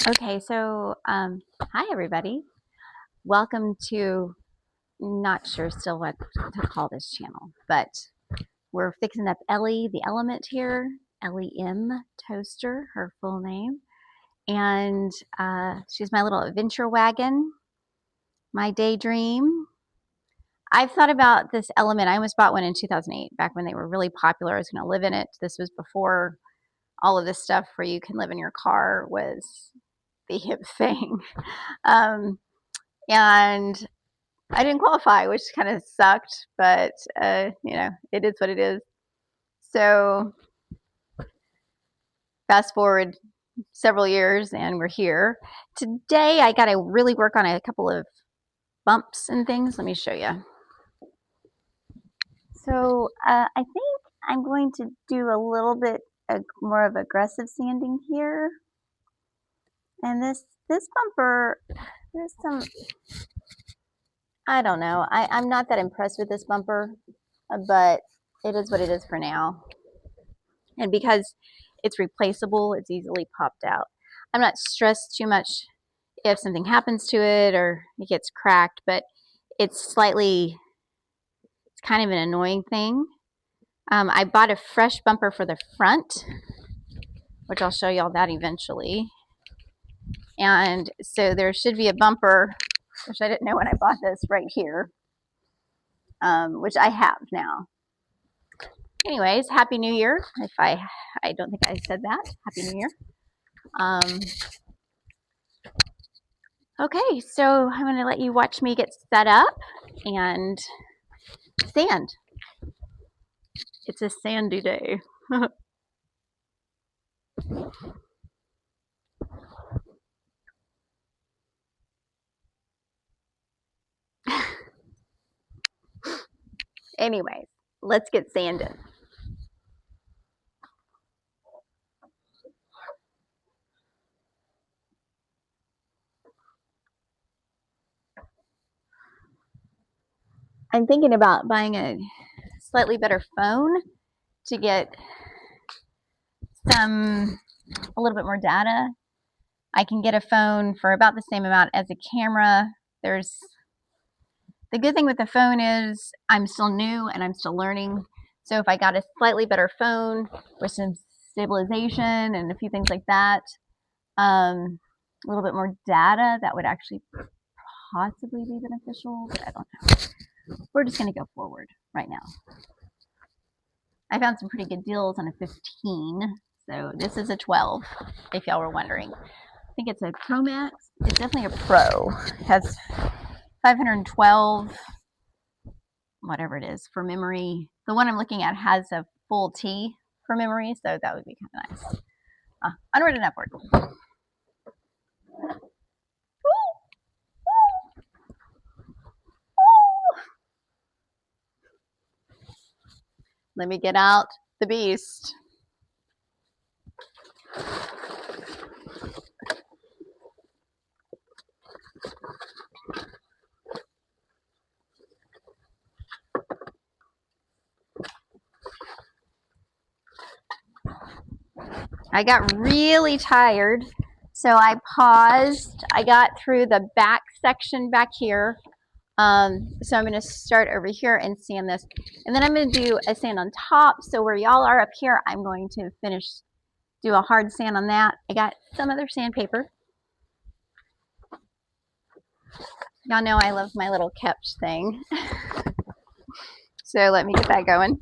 Okay, so hi everybody. Welcome to, not sure still what to call this channel, but we're fixing up ELEe, the element here, ELEe Toaster, her full name. And she's my little adventure wagon, my daydream. I've thought about this element. I almost bought one in 2008, back when they were really popular. I was going to live in it. This was before all of this stuff where you can live in your car was the hip thing. And I didn't qualify, which kind of sucked, but it is what it is. So fast forward several years and we're here. Today I got to really work on a couple of bumps and things. Let me show you. So I think I'm going to do a little bit more of aggressive sanding here. And this bumper, there's some, I don't know. I'm not that impressed with this bumper, but it is what it is for now. And because it's replaceable, it's easily popped out. I'm not stressed too much if something happens to it or it gets cracked, but it's kind of an annoying thing. I bought a fresh bumper for the front, which I'll show y'all that eventually. And so there should be a bumper, which I didn't know when I bought this, right here, which I have now. Anyways, Happy New Year. If I don't think I said that. Happy New Year. Okay, so I'm going to let you watch me get set up and sand. It's a sandy day. Anyways, let's get sanded. I'm thinking about buying a slightly better phone to get a little bit more data. I can get a phone for about the same amount as a camera. The good thing with the phone is I'm still new and I'm still learning. So if I got a slightly better phone with some stabilization and a few things like that, a little bit more data, that would actually possibly be beneficial, but I don't know. We're just going to go forward right now. I found some pretty good deals on a 15, so this is a 12, if y'all were wondering. I think it's a Pro Max. It's definitely a Pro. It has 512, whatever it is, for memory. The one I'm looking at has a full T for memory, so that would be kind of nice. Onward and upward. Let me get out the beast. I got really tired, so I paused. I got through the back section back here. So I'm going to start over here and sand this. And then I'm going to do a sand on top. So where y'all are up here, I'm going to do a hard sand on that. I got some other sandpaper. Y'all know I love my little kept thing. So let me get that going.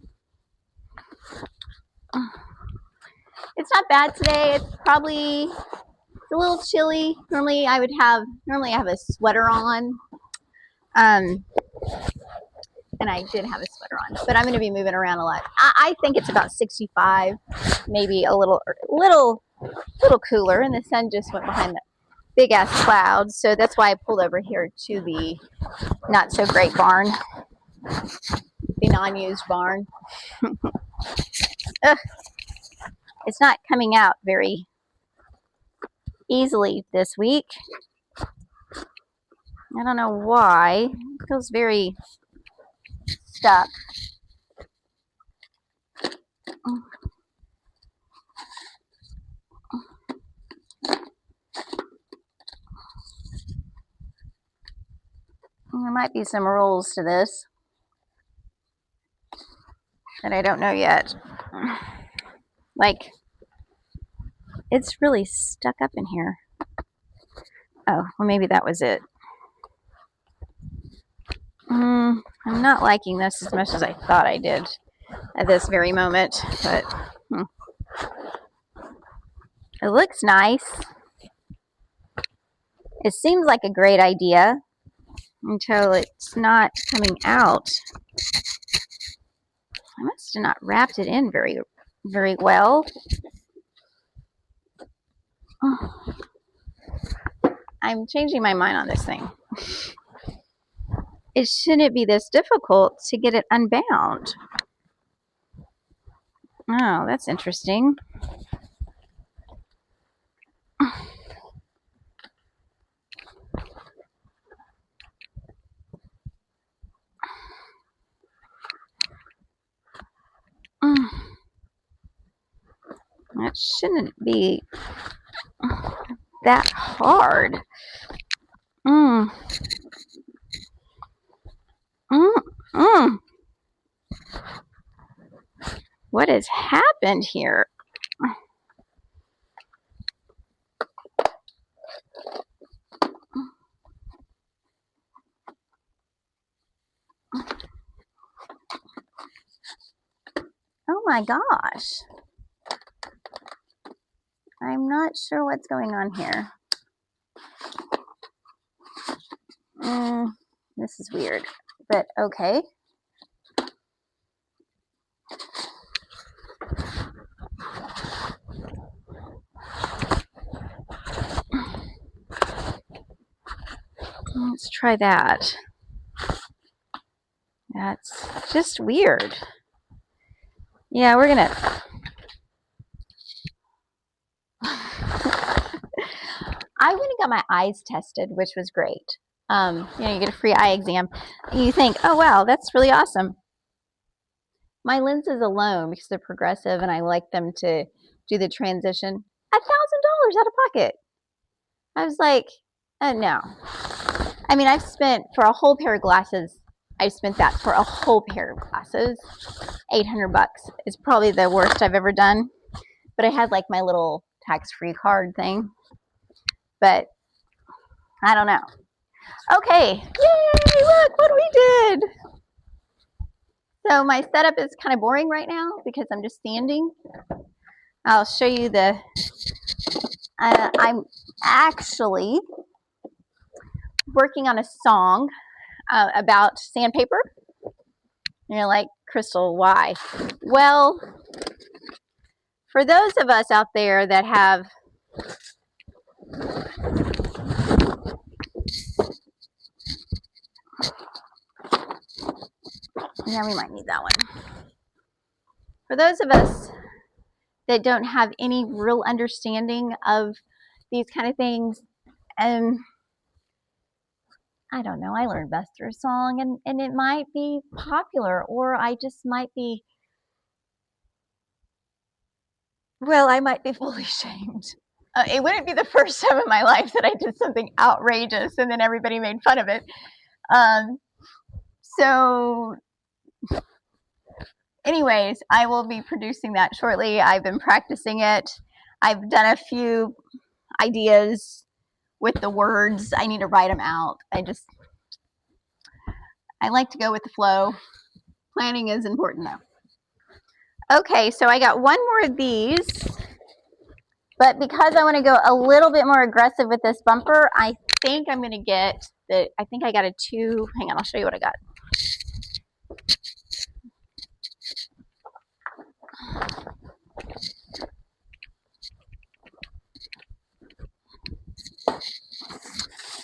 It's not bad today. It's a little chilly. Normally I have a sweater on. And I did have a sweater on, but I'm going to be moving around a lot. I think it's about 65, maybe a little cooler, and the sun just went behind the big ass clouds, so that's why I pulled over here to the not so great barn, the non-used barn. It's not coming out very easily this week. I don't know why. It feels very stuck. might be some rules to this that I don't know yet. Like, it's really stuck up in here. Oh, well, maybe that was it. I'm not liking this as much as I thought I did at this very moment, but it looks nice. It seems like a great idea until it's not coming out. I must have not wrapped it in very, very well. I'm changing my mind on this thing. It shouldn't be this difficult to get it unbound. Oh, that's interesting. That shouldn't be that hard. What has happened here? Oh my gosh. I'm not sure what's going on here. This is weird, but okay. Let's try that. That's just weird. Yeah, we're gonna... I went and got my eyes tested, which was great. You get a free eye exam. And you think, oh wow, that's really awesome. My lenses alone, because they're progressive and I like them to do the transition, $1,000 out of pocket. I was like, no. I mean, I've spent for a whole pair of glasses. I spent that for a whole pair of glasses. $800 is probably the worst I've ever done. But I had like my little tax-free card thing. But I don't know. Okay, yay! Look what we did. So my setup is kind of boring right now because I'm just standing. I'll show you the. I'm actually working on a song about sandpaper. And you're like, Crystal, why? Well, for those of us out there that have yeah, we might need that one. For those of us that don't have any real understanding of these kind of things, and I don't know, I learned best through song, and it might be popular, or I just might be, well, I might be fully shamed. It wouldn't be the first time in my life that I did something outrageous and then everybody made fun of it. So anyways, I will be producing that shortly. I've been practicing it. I've done a few ideas with the words. I need to write them out. I like to go with the flow. Planning is important though. Okay, so I got one more of these, but because I want to go a little bit more aggressive with this bumper, I think I'm going to get I think I got a 2. Hang on, I'll show you what I got.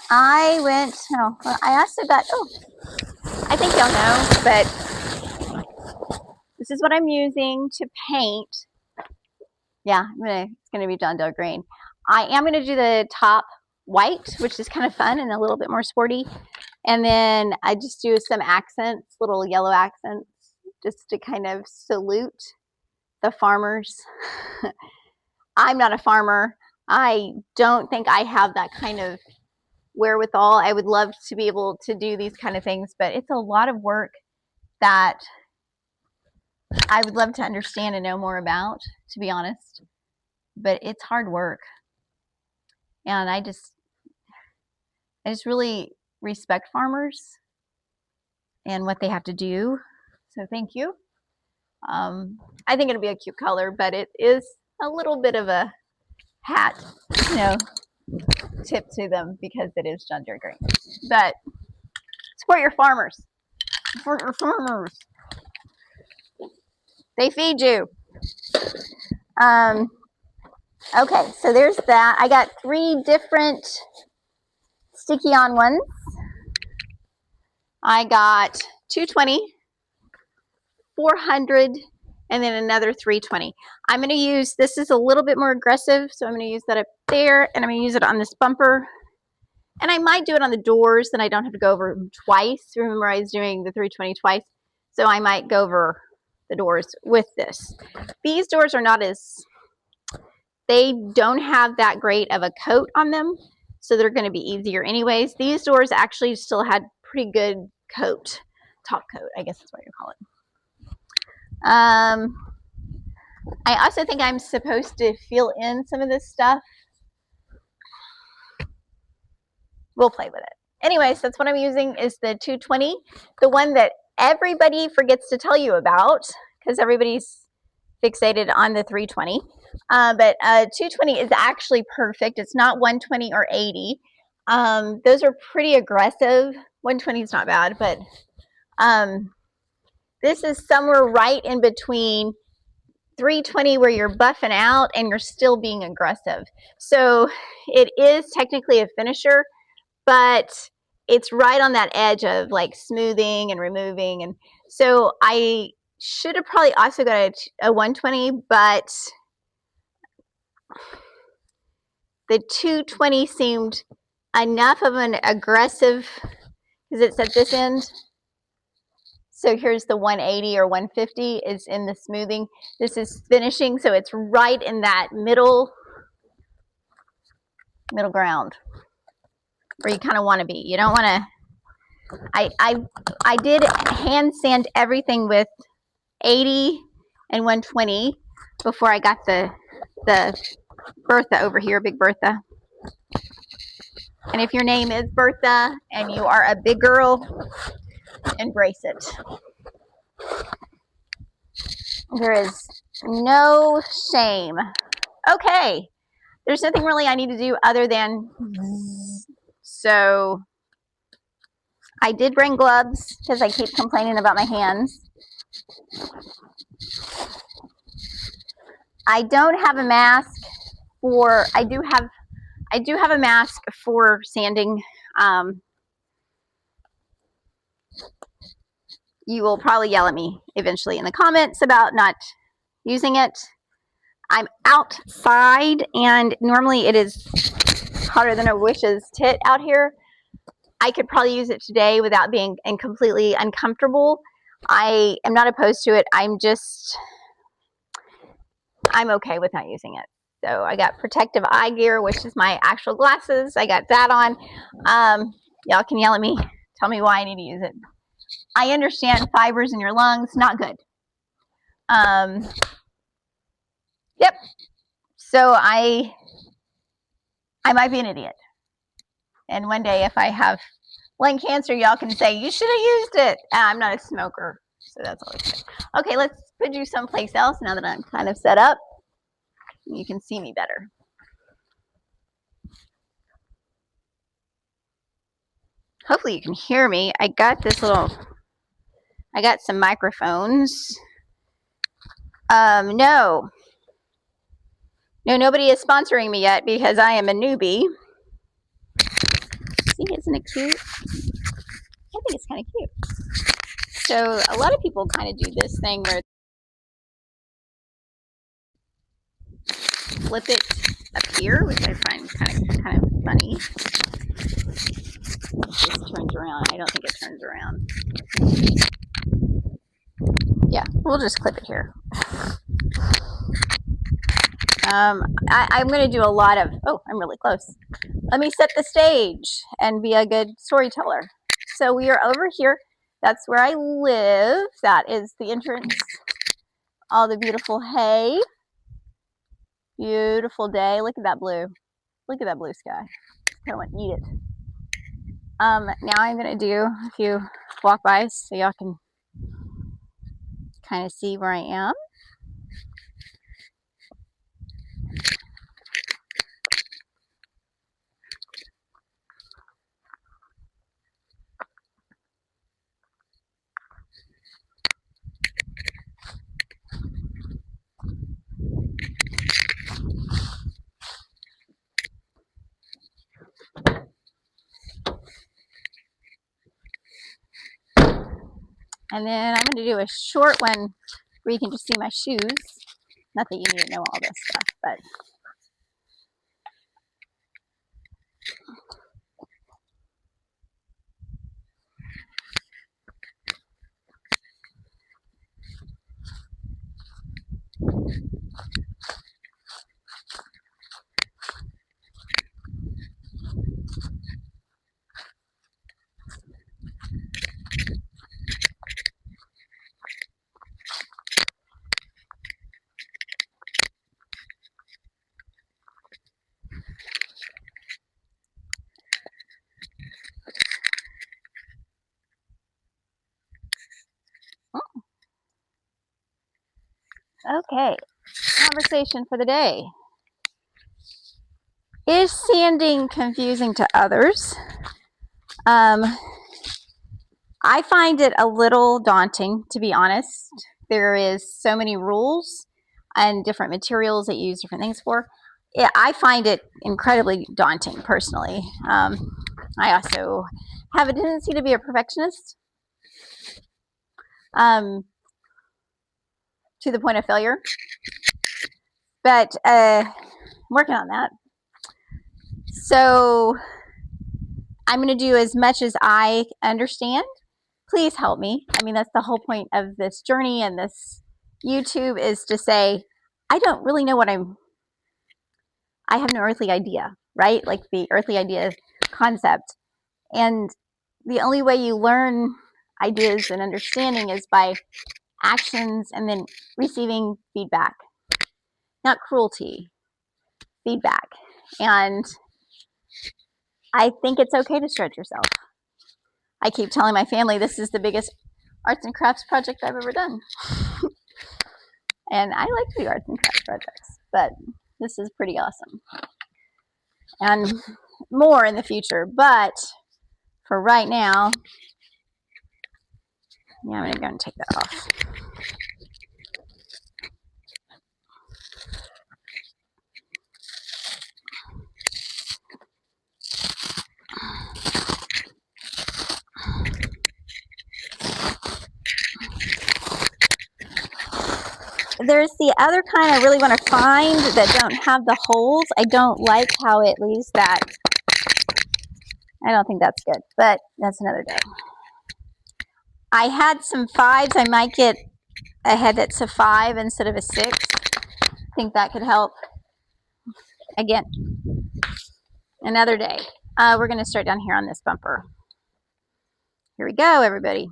I also got, I think y'all know, but this is what I'm using to paint. Yeah, it's going to be John Doe green. I am going to do the top white, which is kind of fun and a little bit more sporty. And then I just do some accents, little yellow accents, just to kind of salute the farmers. I'm not a farmer. I don't think I have that kind of wherewithal. I would love to be able to do these kind of things, but it's a lot of work that I would love to understand and know more about, to be honest. But it's hard work. And I just really respect farmers and what they have to do. So thank you. I think it'll be a cute color, but it is a little bit of a hat, tip to them because it is John Deere green. But support your farmers. Support your farmers. They feed you. Okay, so there's that. I got 3 different sticky on ones. I got 220, 400, and then another 320. I'm going to use, this is a little bit more aggressive, so I'm going to use that up there, and I'm going to use it on this bumper. And I might do it on the doors, then I don't have to go over them twice. Remember, I was doing the 320 twice, so I might go over the doors with this. These doors are not as, they don't have that great of a coat on them, so they're going to be easier anyways. These doors actually still had pretty good coat, top coat, I guess that's what you call it. I also think I'm supposed to fill in some of this stuff. We'll play with it. Anyways, that's what I'm using is the 220, the one that everybody forgets to tell you about because everybody's fixated on the 320. But 220 is actually perfect. It's not 120 or 80. Those are pretty aggressive. 120 is not bad, but this is somewhere right in between 320 where you're buffing out and you're still being aggressive. So it is technically a finisher, but it's right on that edge of like smoothing and removing. And so I should have probably also got a 120, but the 220 seemed enough of an aggressive, because it's at this end. So here's the 180 or 150 is in the smoothing. This is finishing, so it's right in that middle ground where you kind of want to be. You don't want to. I did hand sand everything with 80 and 120 before I got the Bertha over here, Big Bertha. And if your name is Bertha and you are a big girl, embrace it. There is no shame. Okay, there's nothing really I need to do other than, so I did bring gloves because I keep complaining about my hands. I don't have a mask for, I do have a mask for sanding. You will probably yell at me eventually in the comments about not using it. I'm outside and normally it is hotter than a witch's tit out here. I could probably use it today without being completely uncomfortable. I am not opposed to it. I'm okay with not using it. So I got protective eye gear, which is my actual glasses. I got that on. Y'all can yell at me. Tell me why I need to use it. I understand fibers in your lungs, not good. Yep. So I might be an idiot. And one day if I have lung cancer, y'all can say, you should have used it. I'm not a smoker, so that's always good. Okay, let's put you someplace else now that I'm kind of set up. You can see me better. Hopefully you can hear me. I got some microphones. No, nobody is sponsoring me yet because I am a newbie. See, isn't it cute? I think it's kind of cute. So a lot of people kind of do this thing where flip it up here, which I find kind of funny. This turns around. I don't think it turns around. Yeah, we'll just clip it here. I'm going to do a lot of, oh, I'm really close. let me set the stage and be a good storyteller. So we are over here. That's where I live. That is the entrance. All the beautiful hay. Beautiful day. Look at that blue. Look at that blue sky. I want to eat it. Now I'm going to do a few walk-bys so y'all can kind of see where I am. And then I'm going to do a short one where you can just see my shoes. Not that you need to know all this stuff, but okay. Conversation for the day. Is sanding confusing to others? I find it a little daunting, to be honest. There is so many rules and different materials that you use different things for. I find it incredibly daunting, personally. I also have a tendency to be a perfectionist, to the point of failure. But I'm working on that. So I'm going to do as much as I understand. Please help me. I mean, that's the whole point of this journey and this YouTube, is to say, I don't really know I have no earthly idea, right? Like the earthly idea concept. And the only way you learn ideas and understanding is by actions and then receiving feedback, not cruelty, feedback. And I think it's okay to stretch yourself. I keep telling my family this is the biggest arts and crafts project I've ever done. And I like to do arts and crafts projects, but this is pretty awesome. And more in the future, but for right now, yeah, I'm going to go and take that off. There's the other kind I really want to find that don't have the holes. I don't like how it leaves that. I don't think that's good, but that's another day. I had some 5s. I might get a head that's a 5 instead of a 6. I think that could help. Again, another day. We're going to start down here on this bumper. Here we go, everybody.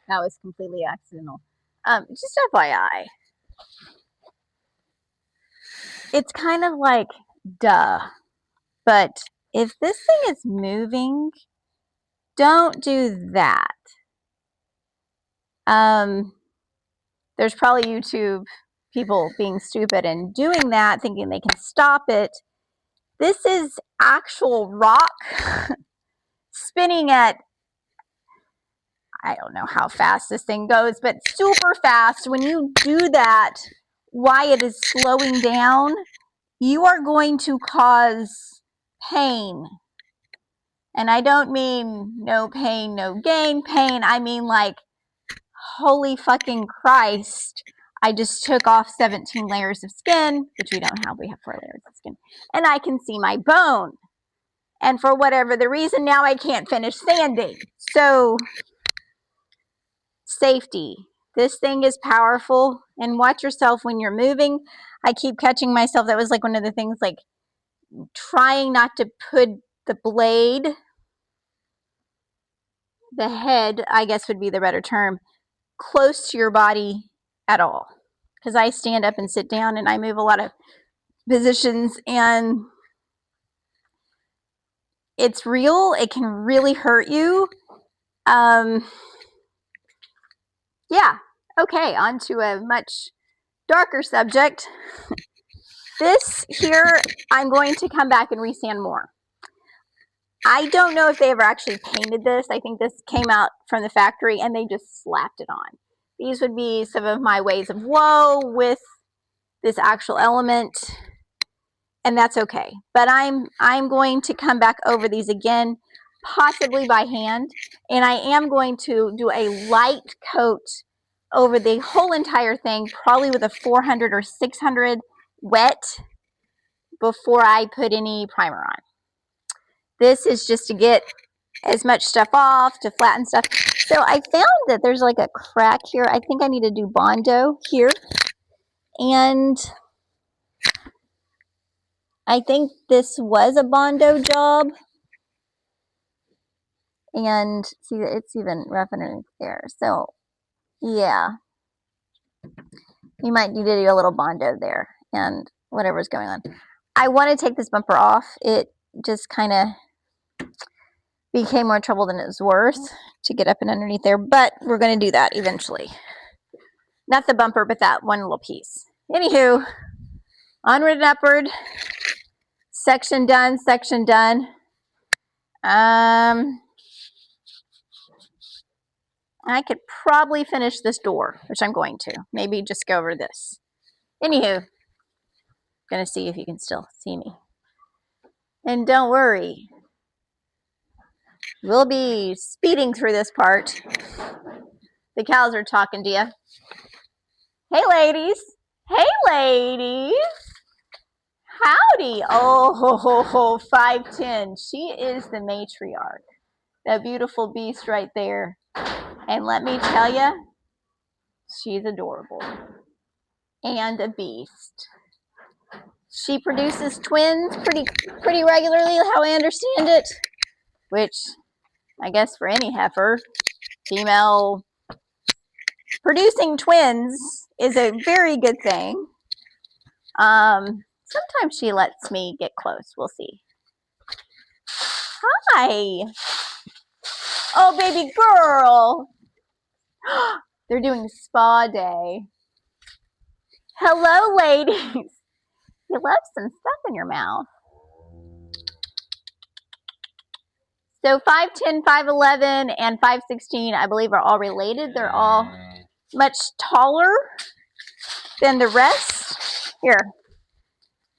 That was completely accidental. Just FYI. It's kind of like, duh. But if this thing is moving, don't do that. There's probably YouTube people being stupid and doing that, thinking they can stop it. This is actual rock spinning at, I don't know how fast this thing goes, but super fast. When you do that, while it is slowing down, you are going to cause pain. And I don't mean no pain, no gain pain. I mean like, holy fucking Christ. I just took off 17 layers of skin, which we don't have. We have 4 layers of skin. And I can see my bone. And for whatever the reason, now I can't finish sanding. So, safety. This thing is powerful. And watch yourself when you're moving. I keep catching myself. That was like one of the things, like trying not to put the blade, the head, I guess would be the better term, close to your body at all. Because I stand up and sit down and I move a lot of positions, and it's real. It can really hurt you. Yeah. Okay, on to a much darker subject. This here, I'm going to come back and resand more. I don't know if they ever actually painted this. I think this came out from the factory and they just slapped it on. These would be some of my ways of woe with this actual element, and that's okay. But I'm going to come back over these again, possibly by hand, and I am going to do a light coat over the whole entire thing, probably with a 400 or 600 wet, before I put any primer on. This is just to get as much stuff off, to flatten stuff. So I found that there's like a crack here. I think I need to do Bondo here. And I think this was a Bondo job. And see, it's even rough underneath there. So yeah, you might need to do a little Bondo there and whatever's going on. I want to take this bumper off. It just kind of became more trouble than it was worth to get up and underneath there, but we're going to do that eventually. Not the bumper, but that one little piece. Anywho, onward and upward. Section done, section done. I could probably finish this door, which I'm going to. Maybe just go over this. Anywho, gonna see if you can still see me. And don't worry, we'll be speeding through this part. The cows are talking to you. Hey, ladies. Hey, ladies. Howdy. Oh, 5'10". She is the matriarch. That beautiful beast right there. And let me tell you, she's adorable. And a beast. She produces twins pretty regularly, how I understand it. Which, I guess for any heifer, female producing twins is a very good thing. Sometimes she lets me get close. We'll see. Hi. Oh, baby girl. They're doing spa day. Hello, ladies. You left some stuff in your mouth. So 5'10", 5'11", and 5'16", I believe, are all related. They're all much taller than the rest. Here.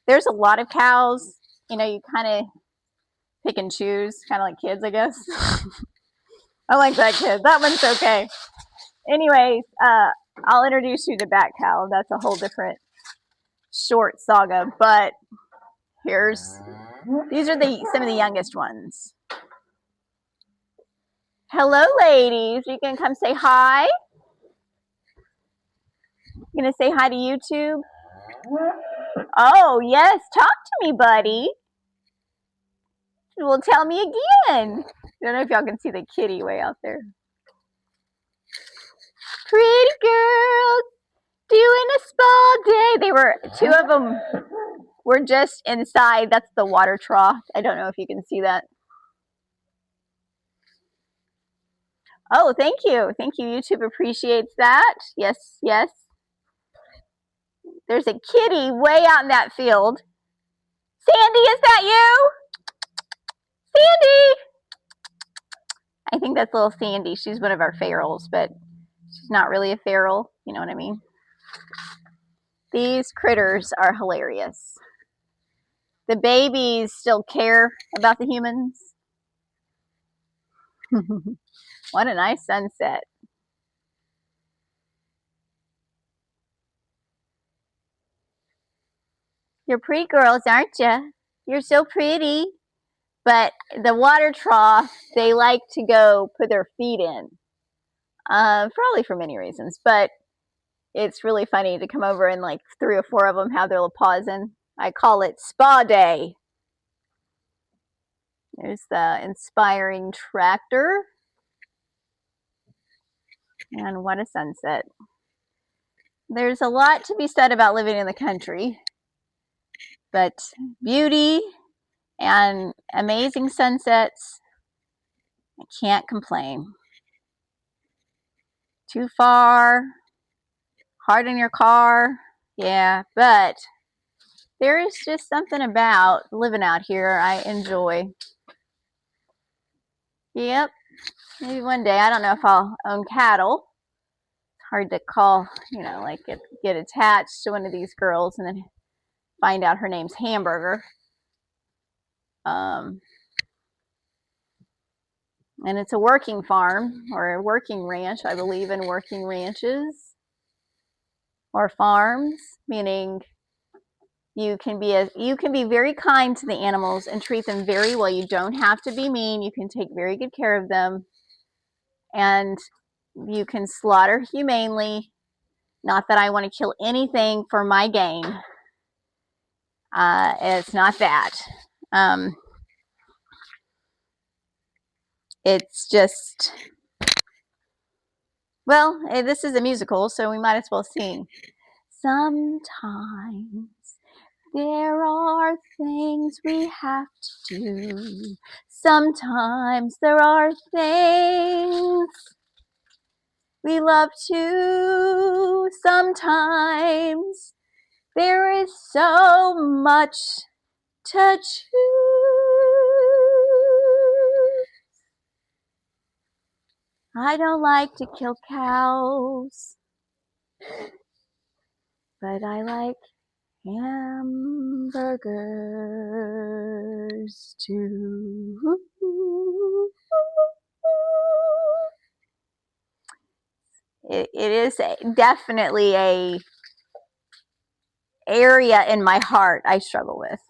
There's a lot of cows. You know, you kind of pick and choose, kind of like kids, I guess. I like that kid. That one's okay. Anyways, I'll introduce you to Bat Cow. That's a whole different short saga, but these are some of the youngest ones. Hello, ladies. You can come say hi. You gonna say hi to YouTube? Oh, yes. Talk to me, buddy. Well, tell me again. I don't know if y'all can see the kitty way out there. Pretty girls doing a spa day. Two of them were just inside. That's the water trough. I don't know if you can see that. Oh, thank you. Thank you. YouTube appreciates that. Yes, yes. There's a kitty way out in that field. Sandy, is that you? Sandy! I think that's little Sandy. She's one of our ferals, but she's not really a feral. You know what I mean? These critters are hilarious. The babies still care about the humans. What a nice sunset. You're pretty girls, aren't you? You're so pretty. But the water trough, they like to go put their feet in. Probably for many reasons. But it's really funny to come over and like 3 or 4 of them have their little paws in. I call it spa day. There's the inspiring tractor. And what a sunset. There's a lot to be said about living in the country. But beauty and amazing sunsets, I can't complain. Too far, hard on your car, yeah, but there is just something about living out here I enjoy. Yep, maybe one day. I don't know if I'll own cattle. It's hard to call, like get attached to one of these girls and then find out her name's Hamburger. And it's a working farm or a working ranch. I believe in working ranches or farms, meaning you can be very kind to the animals and treat them very well. You don't have to be mean. You can take very good care of them, and you can slaughter humanely. Not that I want to kill anything for my gain. It's not that. It's just, well, this is a musical, so we might as well sing. Sometimes there are things we have to do. Sometimes there are things we love to. Sometimes there is so much to choose. I don't like to kill cows, but I like hamburgers too. It is definitely a area in my heart I struggle with.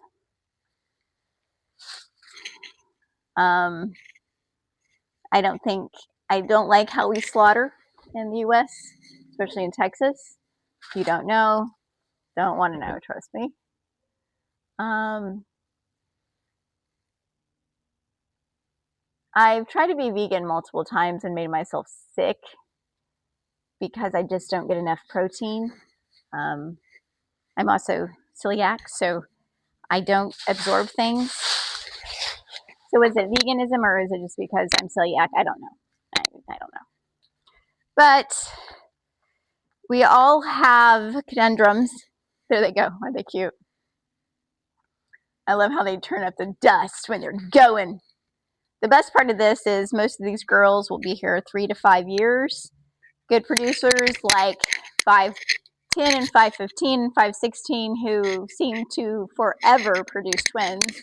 I don't like how we slaughter in the U.S., especially in Texas. If you don't know, don't want to know, trust me. I've tried to be vegan multiple times and made myself sick because I just don't get enough protein. I'm also celiac, so I don't absorb things. So is it veganism or is it just because I'm celiac? I don't know. I don't know. But we all have conundrums. There they go. Aren't they cute? I love how they turn up the dust when they're going. The best part of this is most of these girls will be here 3 to 5 years. Good producers like 510 and 515 and 516 who seem to forever produce twins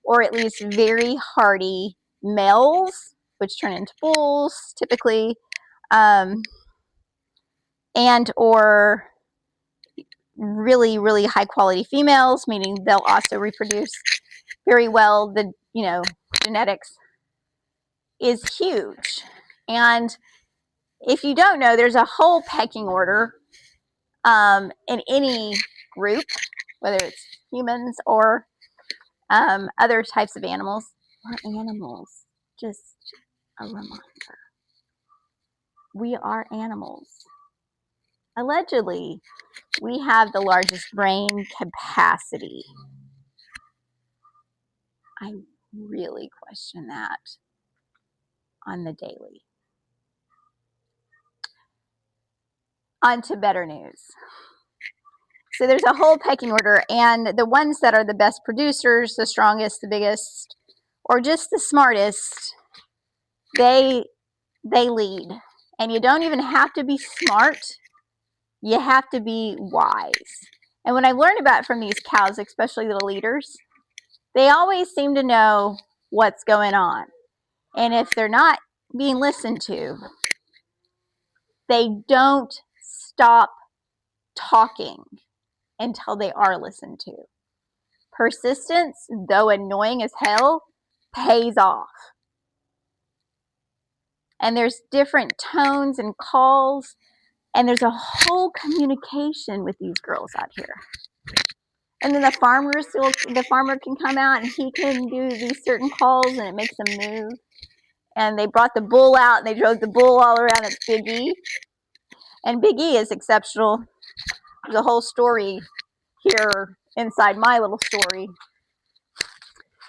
or at least very hardy males, which turn into bulls typically, and or really, really high quality females, meaning they'll also reproduce very well. The, genetics is huge. And if you don't know, there's a whole pecking order in any group, whether it's humans or other types of animals. We're animals. Just a reminder. We are animals. Allegedly, we have the largest brain capacity. I really question that on the daily. On to better news. So there's a whole pecking order, and the ones that are the best producers, the strongest, the biggest, or just the smartest, they lead. And you don't even have to be smart. You have to be wise. And when I learned about it from these cows, especially the leaders, they always seem to know what's going on. And if they're not being listened to, they don't stop talking until they are listened to. Persistence, though annoying as hell, pays off. And there's different tones and calls, and there's a whole communication with these girls out here. And then the farmer can come out and he can do these certain calls, and it makes them move. And they brought the bull out, and they drove the bull all around. It's Big E. And Big E is exceptional. The whole story here inside my little story.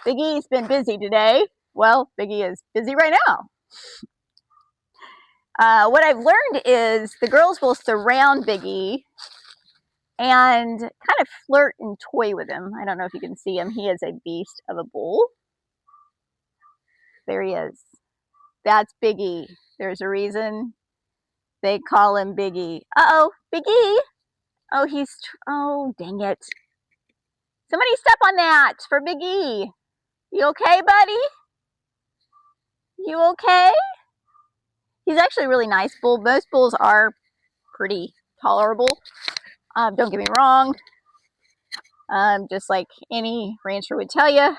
Big E's been busy today. Well, Big E is busy right now. What I've learned is the girls will surround Big E and kind of flirt and toy with him. I don't know if you can see him. He is a beast of a bull. There he is. That's Big E. There's a reason they call him Big E. Uh-oh, Big E. Oh, dang it. Somebody step on that for Big E. You okay, buddy? You okay? He's actually a really nice bull. Most bulls are pretty tolerable. Don't get me wrong. Just like any rancher would tell you,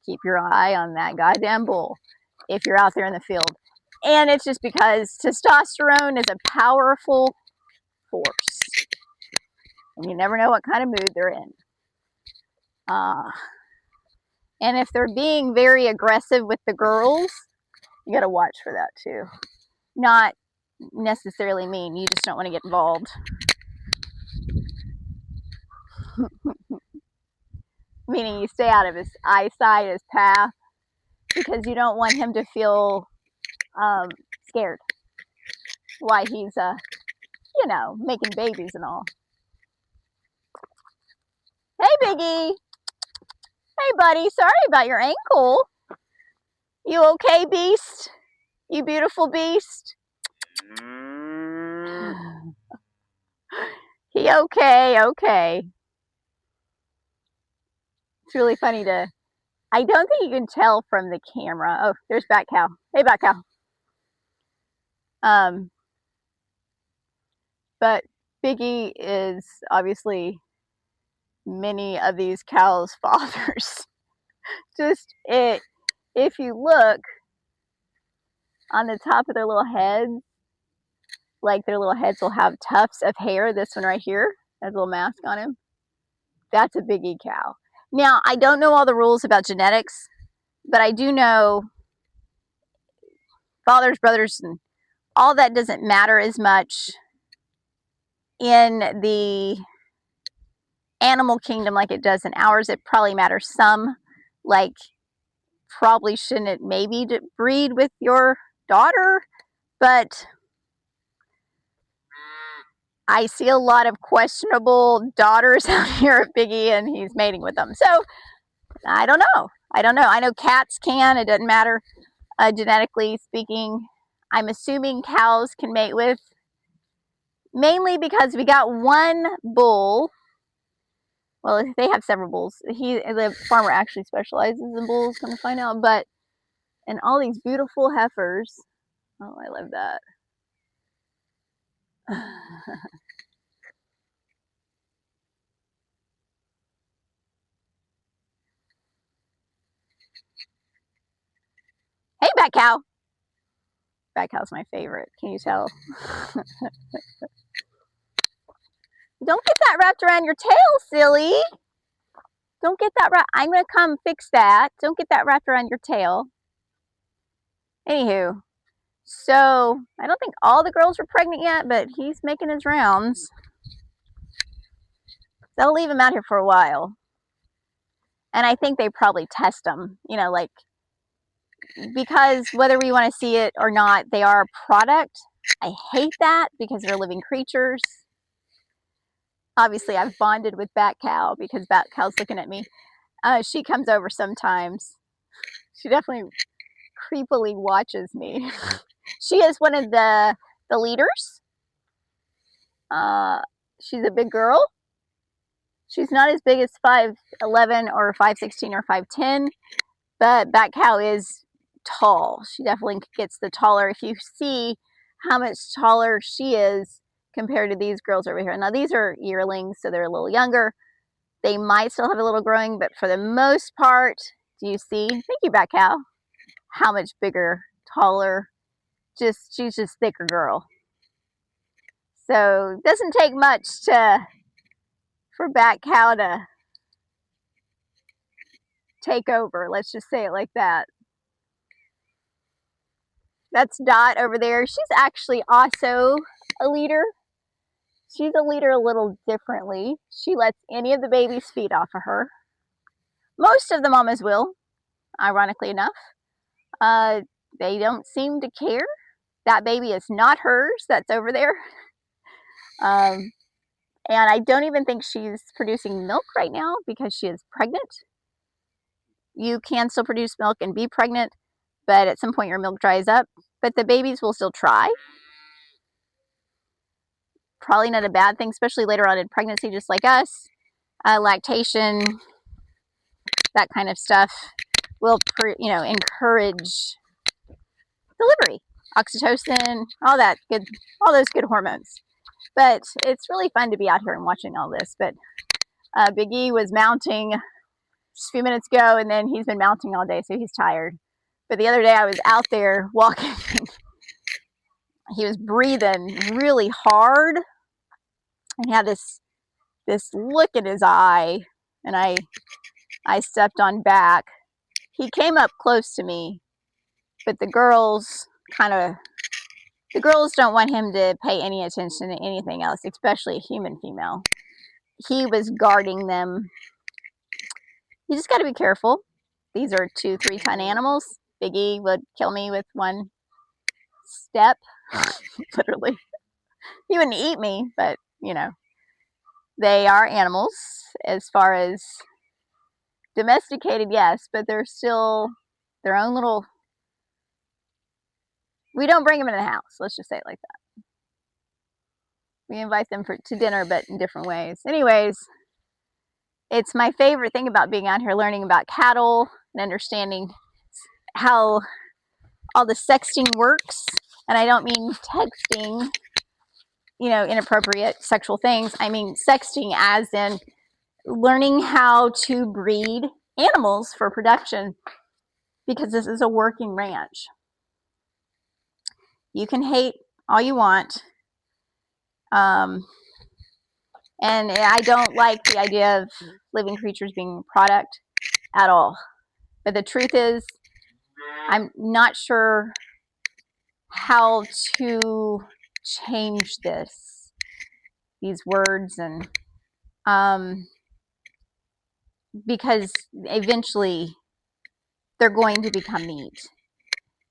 keep your eye on that goddamn bull if you're out there in the field. And it's just because testosterone is a powerful force. And you never know what kind of mood they're in. And if they're being very aggressive with the girls, you got to watch for that too. Not necessarily mean, you just don't want to get involved. Meaning you stay out of his eyesight, his path, because you don't want him to feel scared while he's, making babies and all. Hey, Biggie. Hey, buddy. Sorry about your ankle. You okay, beast? You beautiful beast? He okay, okay. It's really funny I don't think you can tell from the camera. Oh, there's Bat Cow. Hey, Bat Cow. But Biggie is obviously many of these cows' fathers. If you look on the top of their little heads, like their little heads will have tufts of hair. This one right here has a little mask on him. That's a Big E cow. Now, I don't know all the rules about genetics, but I do know fathers, brothers, and all that doesn't matter as much in the animal kingdom like it does in ours. It probably matters some, like probably shouldn't maybe breed with your daughter, but I see a lot of questionable daughters out here at Big E, and he's mating with them. So I don't know. I know cats can. It doesn't matter genetically speaking. I'm assuming cows can mate with, mainly because we got one bull Well, they have several bulls. The farmer actually specializes in bulls, come to find out. But and all these beautiful heifers. Oh, I love that. Hey, bat cow. Bat cow's my favorite. Can you tell? Don't get that wrapped around your tail, silly. Don't get that wrapped. I'm going to come fix that. Don't get that wrapped around your tail. Anywho, so I don't think all the girls are pregnant yet, but he's making his rounds. They'll leave him out here for a while. And I think they probably test them, you know, like, because whether we want to see it or not, they are a product. I hate that because they're living creatures. Obviously, I've bonded with Bat Cow because Bat Cow's looking at me. She comes over sometimes. She definitely creepily watches me. She is one of the leaders. She's a big girl. She's not as big as 5'11" or 5'16" or 5'10", but Bat Cow is tall. She definitely gets the taller. If you see how much taller she is compared to these girls over here. Now these are yearlings, so they're a little younger. They might still have a little growing, but for the most part, do you see? Thank you, Bat Cow. How much bigger, taller. She's just thicker girl. So it doesn't take much for Bat Cow to take over. Let's just say it like that. That's Dot over there. She's actually also a leader. She's a leader a little differently. She lets any of the babies feed off of her. Most of the mamas will, ironically enough. They don't seem to care. That baby is not hers. That's over there. And I don't even think she's producing milk right now because she is pregnant. You can still produce milk and be pregnant, but at some point your milk dries up. But the babies will still try. Probably not a bad thing, especially later on in pregnancy, just like us. Lactation, that kind of stuff will, encourage delivery. Oxytocin, all that good, all those good hormones. But it's really fun to be out here and watching all this. But Big E was mounting just a few minutes ago, and then he's been mounting all day, so he's tired. But the other day I was out there walking. He was breathing really hard, and he had this look in his eye, and I stepped on back. He came up close to me, but the girls don't want him to pay any attention to anything else, especially a human female. He was guarding them. You just got to be careful. These are 2-3 ton animals. Big E would kill me with one step, literally. He wouldn't eat me, but they are animals. As far as domesticated, yes, but they're still their own little. We don't bring them into the house. Let's just say it like that. We invite them to dinner, but in different ways. Anyways, it's my favorite thing about being out here, learning about cattle and understanding how all the sexting works. And I don't mean texting, inappropriate sexual things. I mean sexting as in learning how to breed animals for production, because this is a working ranch. You can hate all you want. And I don't like the idea of living creatures being a product at all. But the truth is, I'm not sure how to change these words, and because eventually they're going to become meat.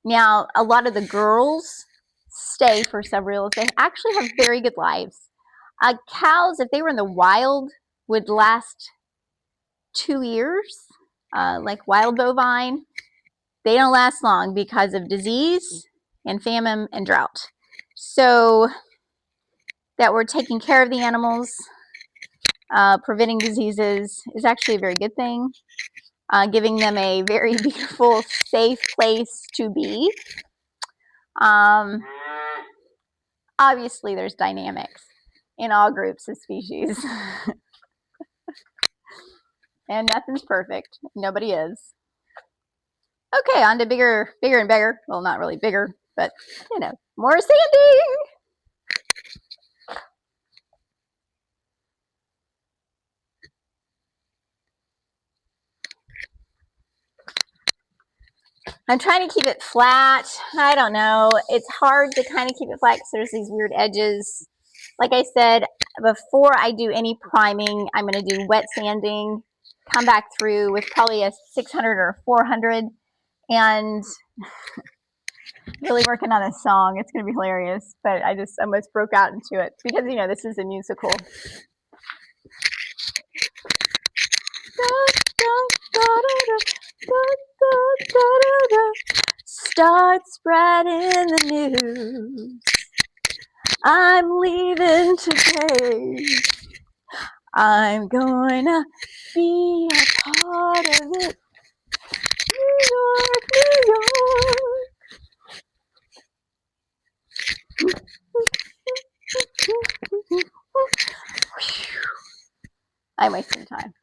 Now, a lot of the girls stay for several. They actually have very good lives. Cows, if they were in the wild, would last 2 years, like wild bovine. They don't last long because of disease and famine and drought. So that we're taking care of the animals, preventing diseases is actually a very good thing. Giving them a very beautiful, safe place to be. Obviously, there's dynamics in all groups of species. And nothing's perfect. Nobody is. Okay, on to bigger and bigger. Well, not really bigger, but, you know, more sanding. I'm trying to keep it flat. I don't know. It's hard to kind of keep it flat because there's these weird edges. Like I said, before I do any priming, I'm going to do wet sanding, come back through with probably a 600 or 400, and really working on a song. It's going to be hilarious, but I just almost broke out into it because, you know, this is a musical. Start spreading the news. I'm leaving today. I'm gonna be a part of it. New York, New York. I'm wasting time.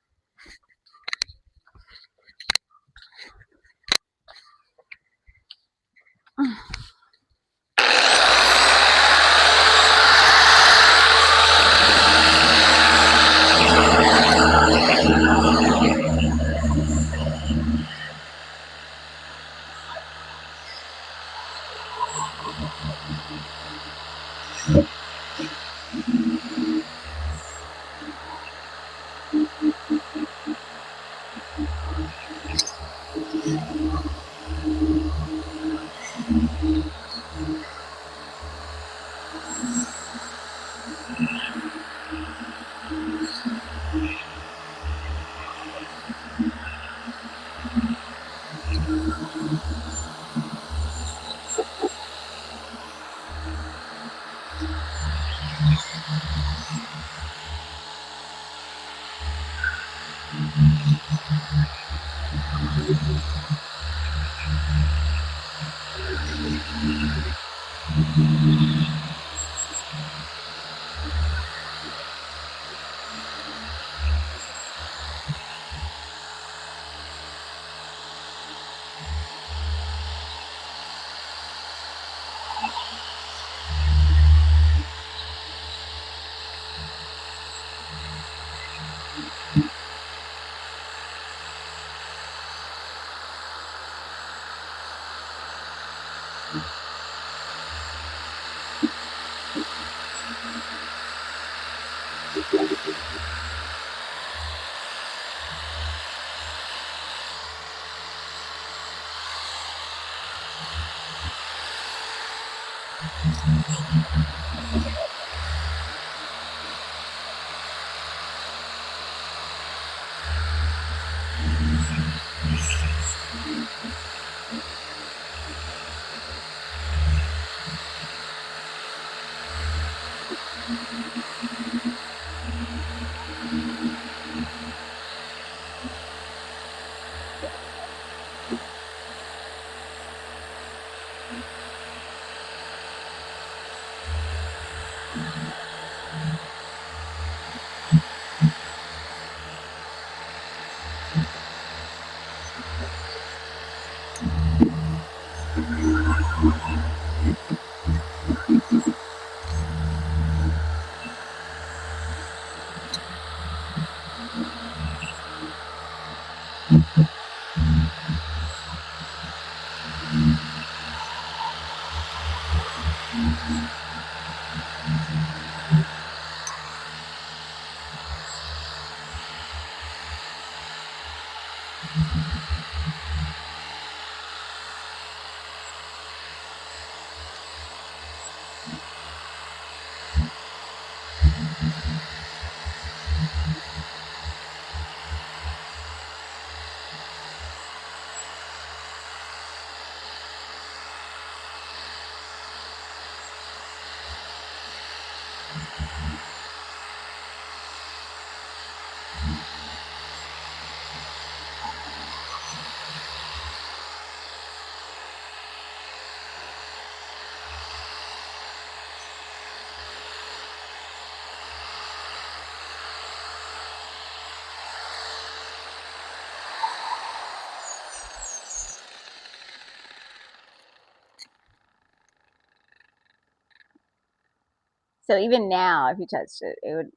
So even now, if you touched it, it would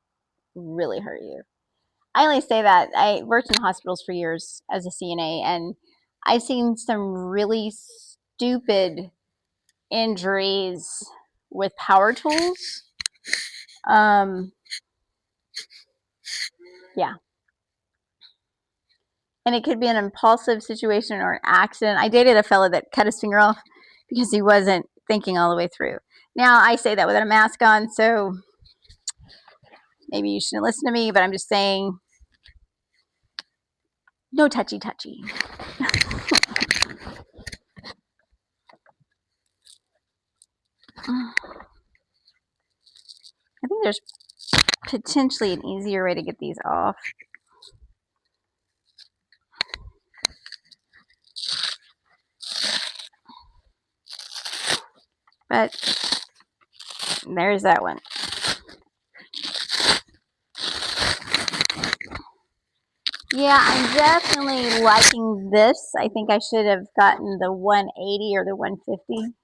really hurt you. I only say that I worked in hospitals for years as a CNA, and I've seen some really stupid injuries with power tools. Yeah. And it could be an impulsive situation or an accident. I dated a fellow that cut his finger off because he wasn't thinking all the way through. Now, I say that without a mask on, so maybe you shouldn't listen to me, but I'm just saying no touchy touchy. I think there's potentially an easier way to get these off. But there's that one. Yeah, I'm definitely liking this. I think I should have gotten the 180 or the 150.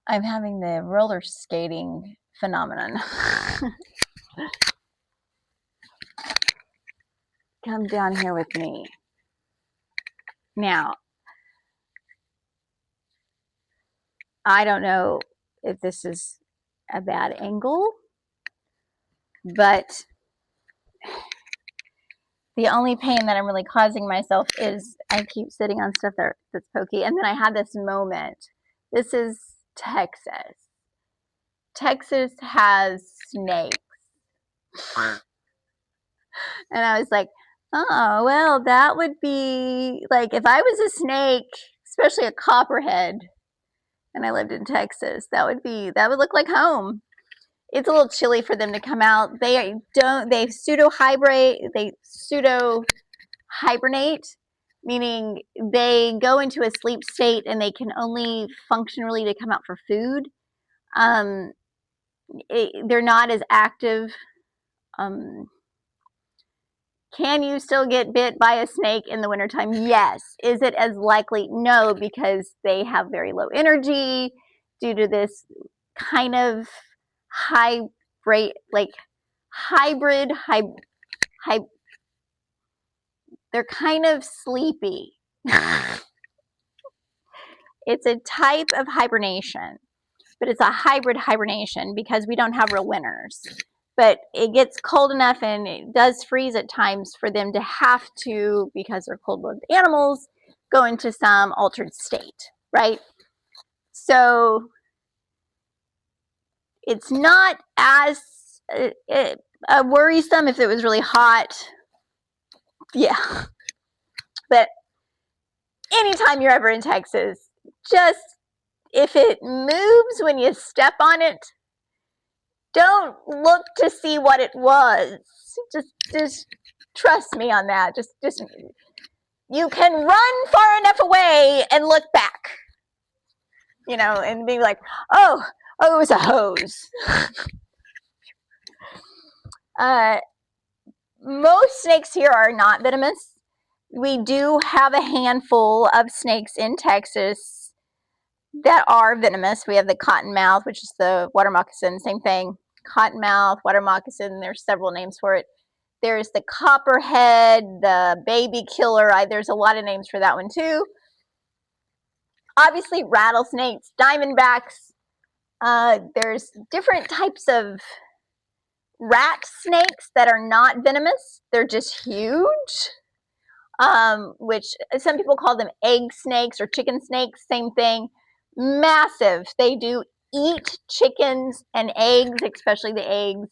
I'm having the roller skating phenomenon. Come down here with me. Now, I don't know if this is a bad angle, but the only pain that I'm really causing myself is I keep sitting on stuff that's pokey. And then I had this moment. This is Texas. Texas has snakes. And I was like, oh, well, that would be like if I was a snake, especially a copperhead, and I lived in Texas, that would look like home. It's a little chilly for them to come out. They pseudo hibernate, meaning they go into a sleep state and they can only function really to come out for food. They're not as active. Can you still get bit by a snake in the wintertime? Yes. Is it as likely? No, because they have very low energy due to this kind of hybrid, they're kind of sleepy. It's a type of hibernation, but it's a hybrid hibernation because we don't have real winters. But it gets cold enough and it does freeze at times for them to have to, because they're cold-blooded animals, go into some altered state, right? So it's not as worrisome if it was really hot. Yeah. But anytime you're ever in Texas, just if it moves when you step on it, don't look to see what it was. Just trust me on that. Just you can run far enough away and look back, and be like, oh, it was a hose. Most snakes here are not venomous. We do have a handful of snakes in Texas that are venomous. We have the cottonmouth, which is the water moccasin, same thing. Cottonmouth, water moccasin, there's several names for it. There's the copperhead, the baby killer. There's a lot of names for that one too. Obviously, rattlesnakes, diamondbacks. There's different types of rat snakes that are not venomous. They're just huge, which some people call them egg snakes or chicken snakes. Same thing. Massive. They do eat chickens and eggs, especially the eggs.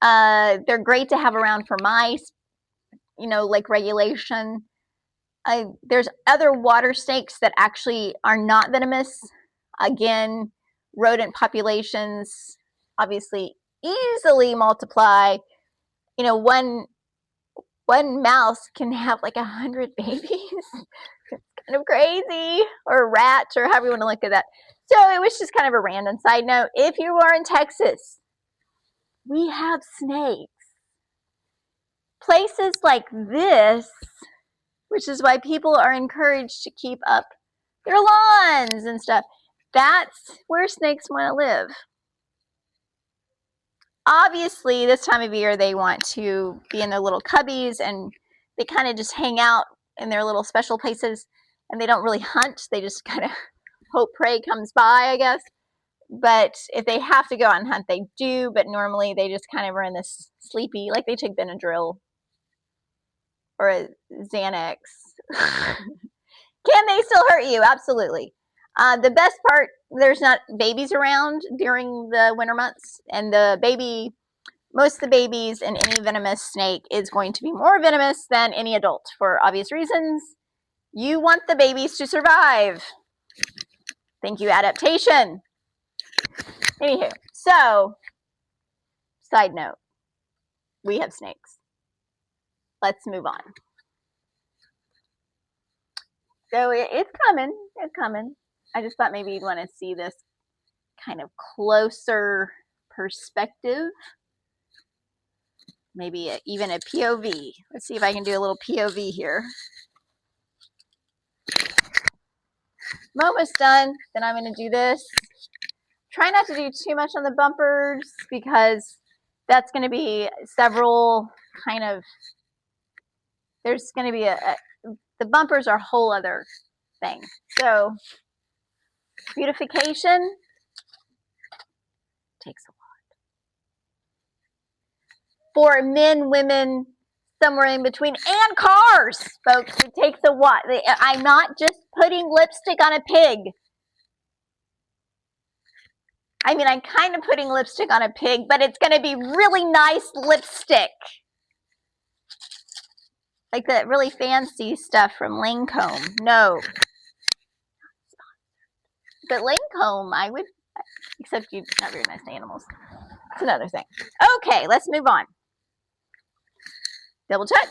They're great to have around for mice, like regulation. There's other water snakes that actually are not venomous. Again, rodent populations obviously easily multiply. One mouse can have like 100 babies. It's kind of crazy. Or rats, or however you want to look at that. So it was just kind of a random side note. If you are in Texas, we have snakes. Places like this, which is why people are encouraged to keep up their lawns and stuff. That's where snakes want to live. Obviously, this time of year, they want to be in their little cubbies, and they kind of just hang out in their little special places, and they don't really hunt. They just kind of hope prey comes by, I guess. But if they have to go out and hunt, they do. But normally, they just kind of are in this sleepy, like they take Benadryl or a Xanax. Can they still hurt you? Absolutely. The best part, there's not babies around during the winter months, and most of the babies in any venomous snake is going to be more venomous than any adult for obvious reasons. You want the babies to survive. Thank you, adaptation. Anywho, so, side note, we have snakes. Let's move on. So it's coming. I just thought maybe you'd want to see this kind of closer perspective. maybe even a POV. Let's see if I can do a little POV here. I'm almost done. Then I'm going to do this. Try not to do too much on the bumpers because that's going to be several kind of, there's going to be the bumpers are a whole other thing. So beautification takes a lot. For men, women, somewhere in between, and cars, folks, it takes a what? I'm not just putting lipstick on a pig. I mean, I'm kind of putting lipstick on a pig, but it's going to be really nice lipstick. Like the really fancy stuff from Lancome. No. But Lancome, I would, except you have very nice animals. It's another thing. Okay, let's move on. Double check.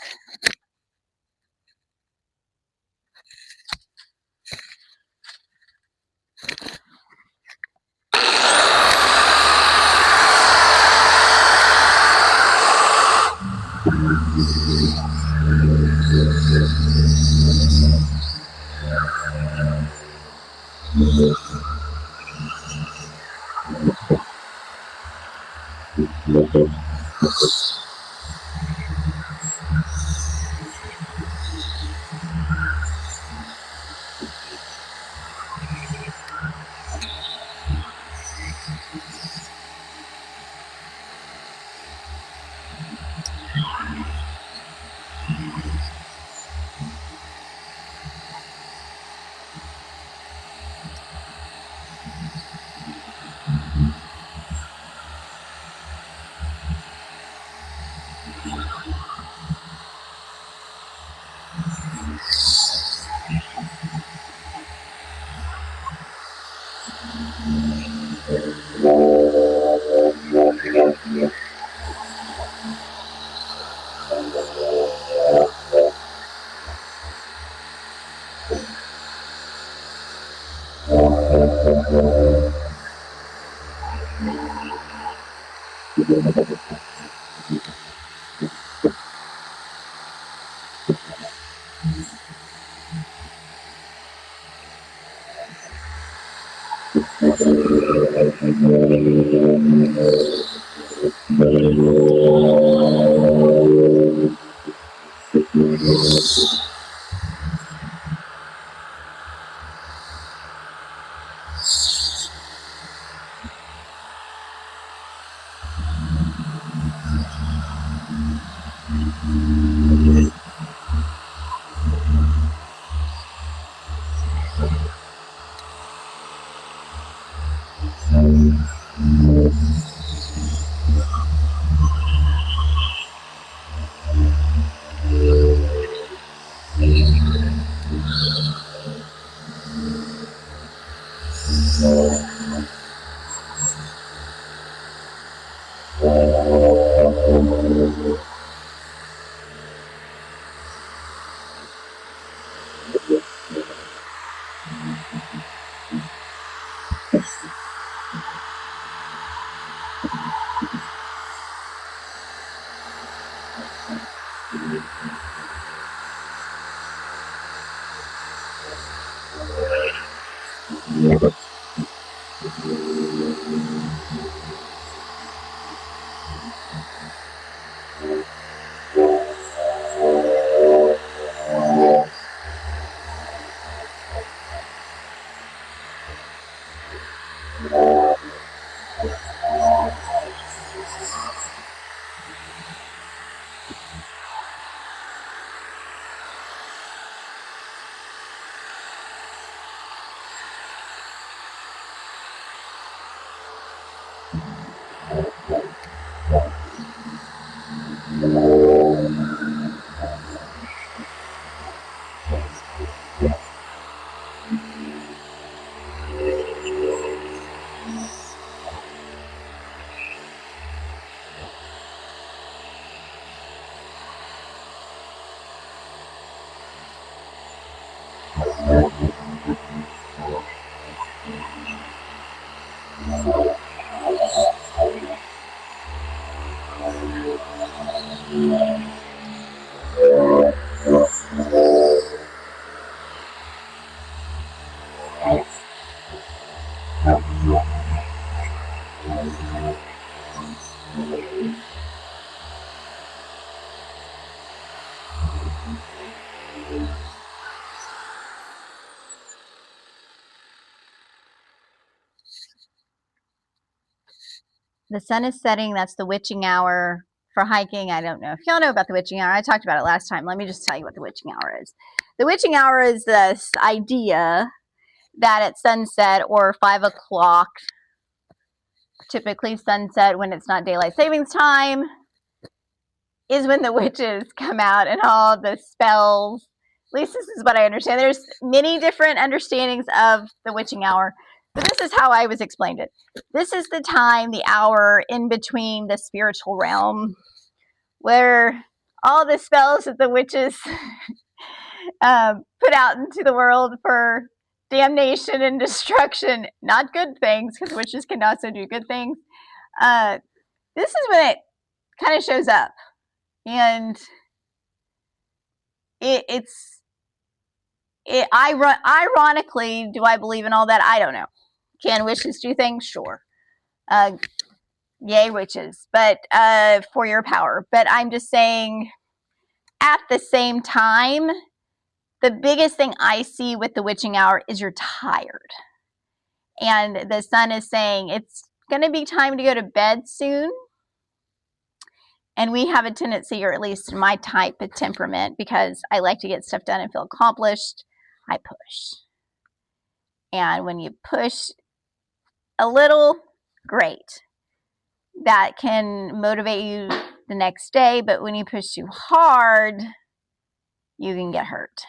The sun is setting. That's the witching hour for hiking. I don't know if y'all know about the witching hour. I talked about it last time. Let me just tell you what the witching hour is. The witching hour is this idea that at sunset or 5 o'clock, typically sunset when it's not daylight savings time, is when the witches come out and all the spells. At least this is what I understand. There's many different understandings of the witching hour, but this is how I was explained it. This is the time, the hour in between the spiritual realm, where all the spells that the witches put out into the world for damnation and destruction, not good things, because witches can also do good things. This is when it kind of shows up. And ironically, do I believe in all that? I don't know. Can witches do things? Sure. Yay, witches. But for your power. But I'm just saying, at the same time, the biggest thing I see with the witching hour is you're tired. And the sun is saying it's going to be time to go to bed soon. And we have a tendency, or at least my type of temperament, because I like to get stuff done and feel accomplished, I push. And when you push a little, great. That can motivate you the next day, but when you push too hard, you can get hurt.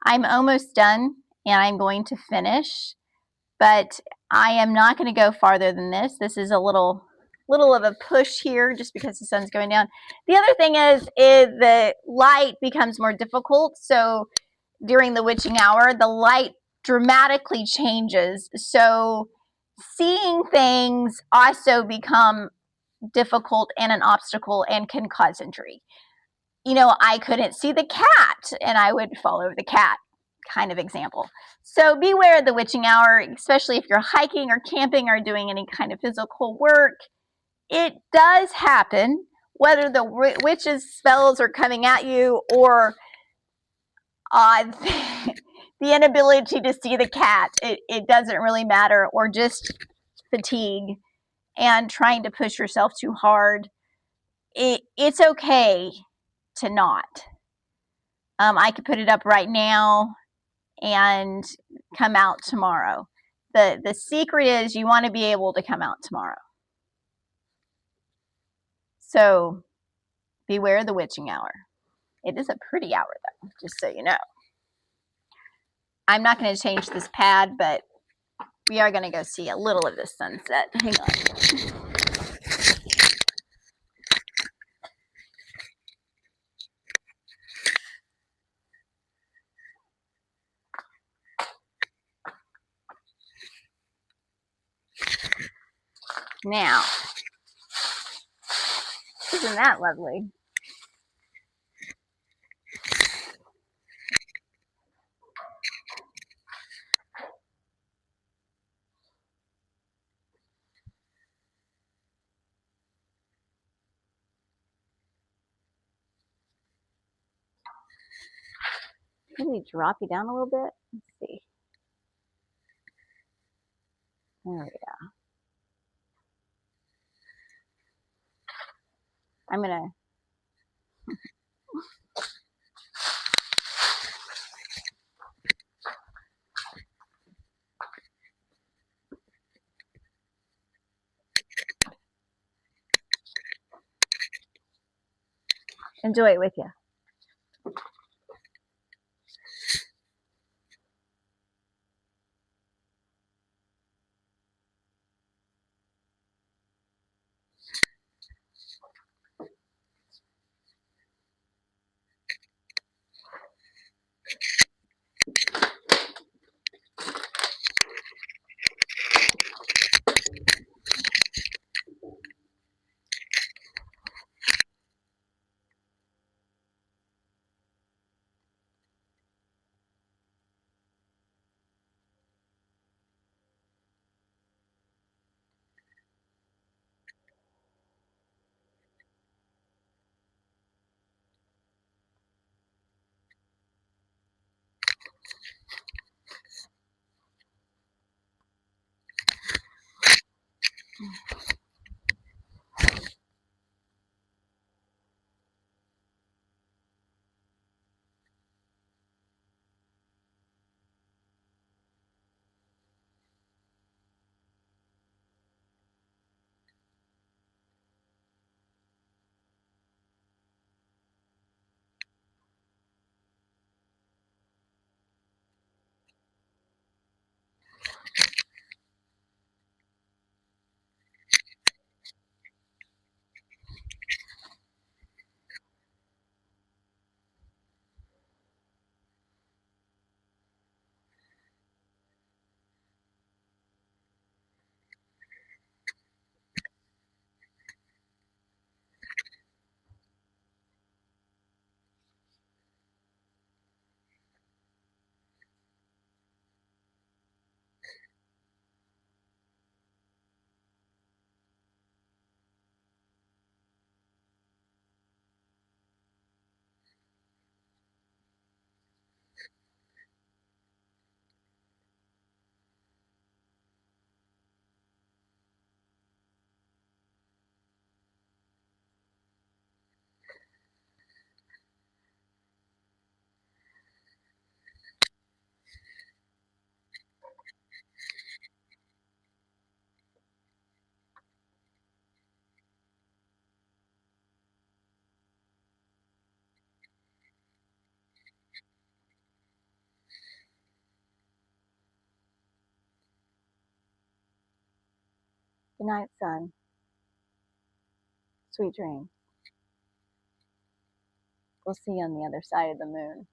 I'm almost done, and I'm going to finish, but I am not going to go farther than this. This is a little of a push here just because the sun's going down. The other thing is the light becomes more difficult. So during the witching hour, the light dramatically changes. So seeing things also become difficult and an obstacle and can cause injury. You know, I couldn't see the cat and I would fall over the cat, kind of example. So beware of the witching hour, especially if you're hiking or camping or doing any kind of physical work. It does happen, whether the witch's spells are coming at you or the inability to see the cat. It doesn't really matter, or just fatigue and trying to push yourself too hard. It's okay to not. I could put it up right now and come out tomorrow. The secret is you want to be able to come out tomorrow. So beware the witching hour. It is a pretty hour though, just so you know. I'm not going to change this pad, but we are going to go see a little of the sunset. Hang on. Now, isn't that lovely? Let me drop you down a little bit. Let's see. There we go. I'm going to enjoy it with you. Good night, son. Sweet dreams. We'll see you on the other side of the moon.